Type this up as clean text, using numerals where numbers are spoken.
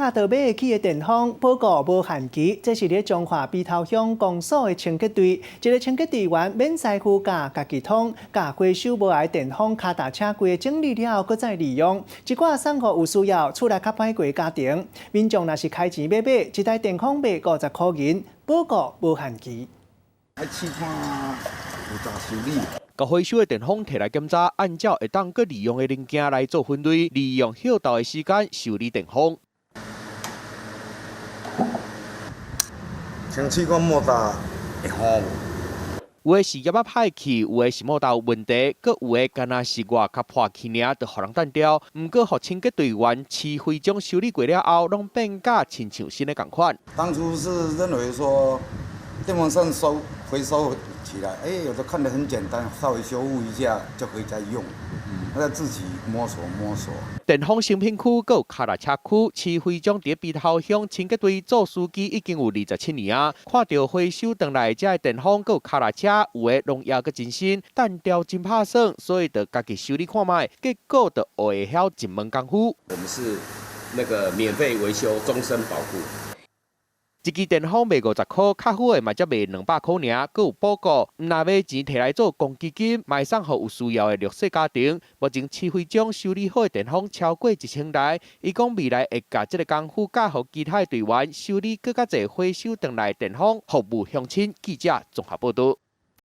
卡倒买起的电风报告无限期，这是咧彰化碧头乡公所的清洁队，一个清洁队员免师傅教，家己通，甲回收无碍电风卡踏车柜整理了，搁再利用，一寡送互有需要、厝内较歹过家庭。民众若是开钱买一台电风卖50块银，报告无限期。试看负责修理。 甲回收的电风摕来检查，按照会当搁利用的零件来做分类，利用休逗的时间修理电风。先试看莫达会好无？有的是叶仔歹去，有的是莫大有问题，搁有的干那是外壳破去尔，就互人单掉。毋过，互清洁队员试徽章修理过了后，拢变甲亲像新的共款。当初是认为说电风扇回收起来，有的看得很简单，稍微修复一下就可以再用。要自己摸索。电风新品区搁有卡踏车区，市徽章伫碧头乡清洁队做司机已经有27年啊。看到回收回来这电风搁有卡踏车，有的农业搁真新，单调真拍算，所以就家己修理看卖，结果就学会晓一门功夫。我们是那个免费维修，终身保护。 一支电风卖50块，较好的嘛才卖200块尔，搁有补助。毋若买钱摕来做公积金，卖送互有需要的弱势家庭。目前市徽章修理好的电风超过1000台，伊讲未来会甲这个功夫教互其他队员修理更较侪回收回来电风，服务乡亲。记者综合报道。